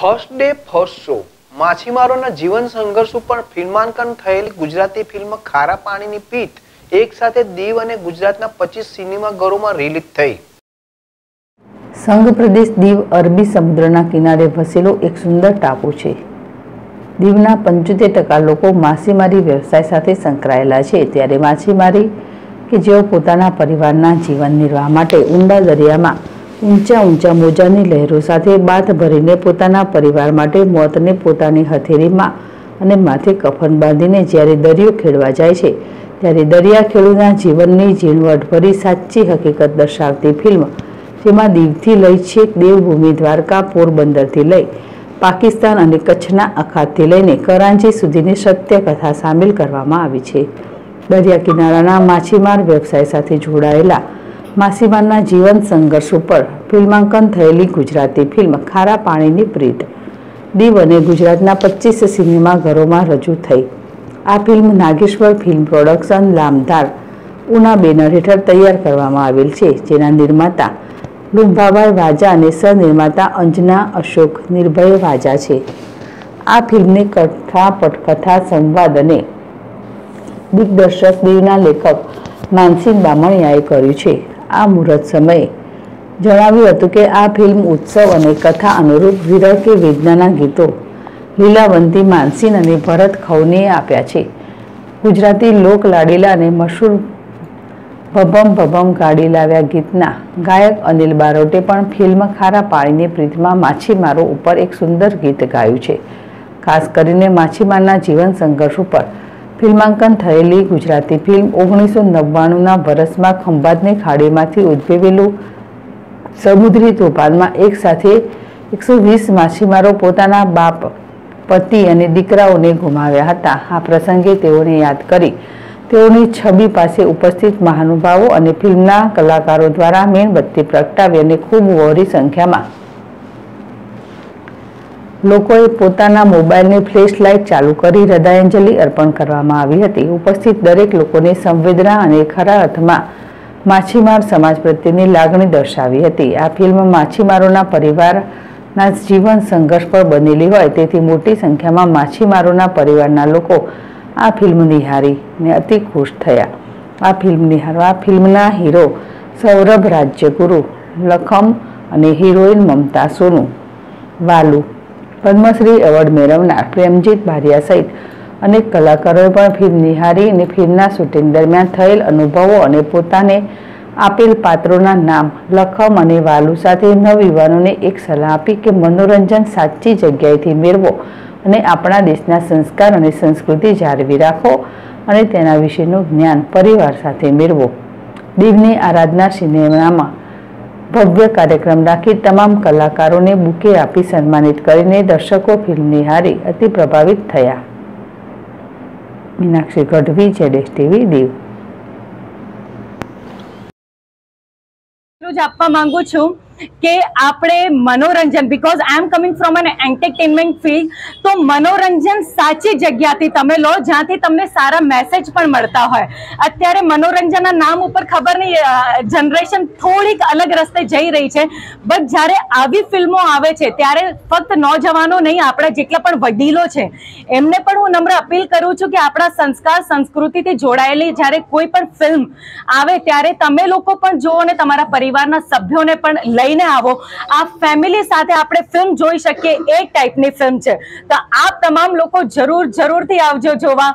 First day first show માછીમારોના જીવન સંઘર્ષ ઉપર ફિલ્માંકન થયેલી ગુજરાતી ફિલ્મ ખારા પાણીની પીઠ એક સાથે દીવ અને ગુજરાતના 25 સિનેમાઘરોમાં રિલીઝ થઈ। સંઘ પ્રદેશ દીવ અરબી સમુદ્રના કિનારે વસેલો એક સુંદર ટાપુ છે। દીવના 75% લોકો માછીમારી વ્યવસાય સાથે સંકળાયેલા છે। ત્યારે માછીમારી કે જેઓ પોતાના પરિવારના જીવન નિર્વાહ માટે ઊંડા દરિયામાં ઊંચા મોજાની લહેરો સાથે બાથ ભરીને પોતાના પરિવાર માટે મોતને પોતાની હથેળીમાં અને માથે કફન બાંધીને જ્યારે દરિયો ખેડવા જાય છે, ત્યારે દરિયા ખેડૂતના જીવનની ઝીણવટભરી સાચી હકીકત દર્શાવતી ફિલ્મ, જેમાં દીવથી લઈ છેક દેવભૂમિ દ્વારકા, પોરબંદરથી લઈ પાકિસ્તાન અને કચ્છના અખાતથી લઈને કરાંચી સુધીની સત્ય કથા સામેલ કરવામાં આવી છે। દરિયા કિનારાના માછીમાર વ્યવસાય સાથે જોડાયેલા માછીમારના જીવન સંઘર્ષ ઉપર ફિલ્માંકન થયેલી ગુજરાતી ફિલ્મ ખારા પાણીની પ્રીત દીવ અને ગુજરાતના 25 સિનેમાઘરોમાં રજૂ થઈ। આ ફિલ્મ નાગેશ્વર ફિલ્મ પ્રોડક્શન લામધાર ઉના બેનર હેઠળ તૈયાર કરવામાં આવેલ છે, જેના નિર્માતા લુંભાભાઈ વાજા અને સહનિર્માતા અંજના અશોક નિર્ભય વાજા છે। આ ફિલ્મની કથા, પટકથા, સંવાદ અને દિગ્દર્શક દીવના લેખક માનસિંહ બામણિયાએ કર્યું છે। આ મુહૂર્ત સમયે જણાવ્યું હતું કે આ ફિલ્મ ઉત્સવ અને કથા અનુરૂપ વિરહ કે વેદનાના ગીતો લીલાવંતી માનસિંહ અને ભરત ખૌનીએ આપ્યા છે। ગુજરાતી લોક લાડીલા અને મશહૂર ભભમ ભભમ ગાડી લાવ્યા ગીતના ગાયક અનિલ બારોટે પણ ફિલ્મ ખારા પાણીની પ્રીતમાં માછીમારો ઉપર એક સુંદર ગીત ગાયું છે। ખાસ કરીને માછીમારના જીવન સંઘર્ષ ઉપર ફિલ્માંકન થયેલી ગુજરાતી ફિલ્મ 1999ના વર્ષમાં ખંભાતની ખાડીમાંથી ઉદ્ભવેલું સમુદ્રી તોફાનમાં એક સાથે 120 માછીમારો પોતાના બાપ, પતિ અને દીકરાઓને ગુમાવ્યા હતા। આ પ્રસંગે તેઓને યાદ કરી તેઓની છબી પાસે ઉપસ્થિત મહાનુભાવો અને ફિલ્મના કલાકારો દ્વારા મીણબત્તી પ્રગટાવી અને ખૂબ વહોરી સંખ્યામાં લોકોએ પોતાના મોબાઈલની ફ્લેશ લાઇટ ચાલુ કરી હૃદયાંજલિ અર્પણ કરવામાં આવી હતી। ઉપસ્થિત દરેક લોકોને સંવેદના અને ખરા અર્થમાં માછીમાર સમાજ પ્રત્યેની લાગણી દર્શાવી હતી। આ ફિલ્મ માછીમારોના પરિવારના જીવન સંઘર્ષ પર બનેલી હોય, તેથી મોટી સંખ્યામાં માછીમારોના પરિવારના લોકો આ ફિલ્મ નિહાળીને અતિ ખુશ થયા। આ ફિલ્મ નિહાળવા ફિલ્મના હીરો સૌરભ રાજ્યગુરુ, લખમ અને હિરોઈન મમતા સોનુ, વાલુ, પદ્મશ્રી એવોર્ડ મેળવનાર પ્રેમજીત બારિયા સહિત અનેક કલાકારોએ પણ ફિલ્મ નિહાળી અને ફિલ્મના શૂટિંગ દરમિયાન થયેલ અનુભવો અને પોતાને આપેલ પાત્રોના નામ લખમ અને વાલુ સાથે નવયુવાનોને એક સલાહ આપી કે મનોરંજન સાચી જગ્યાએથી મેળવો અને આપણા દેશના સંસ્કાર અને સંસ્કૃતિ જાળવી રાખો અને તેના વિશેનું જ્ઞાન પરિવાર સાથે મેળવો। દીવની આરાધના સિનેમામાં ભવ્ય કાર્યક્રમ રાખી તમામ કલાકારોને બુકે આપી સન્માનિત કરીને દર્શકો ફિલ્મ નિહાળી અતિ પ્રભાવિત થયા। મીનાક્ષી ગઢવી, જેડેશ ટીવી, દીવ। આપવા માંગુ છું કે આપણે મનોરંજન, because I am coming from an entertainment field, તો મનોરંજન સાચી જગ્યાથી તમે લો જ્યાંથી તમને સારા મેસેજ પણ મળતા હોય। અત્યારે મનોરંજનના નામ ઉપર ખબર નહીં જનરેશન થોડીક અલગ રસ્તે જઈ રહી છે, બટ જ્યારે આવી ફિલ્મો આવે છે ત્યારે ફક્ત નોજવાનો નહીં, આપણા જેટલા પણ વડીલો છે એમને પણ હું નમ્ર અપીલ કરું છું કે આપણા સંસ્કાર સંસ્કૃતિથી જોડાયેલી જ્યારે કોઈ પણ ફિલ્મ આવે ત્યારે તમે લોકો પણ જુઓ અને તમારા પરિવારના સભ્યોને પણ લઈને આવો। આ ફેમિલી સાથે આપણે ફિલ્મ જોઈ શકીએ એ ટાઈપની ફિલ્મ છે, તો આપ તમામ લોકો જરૂરથી આવજો જોવા।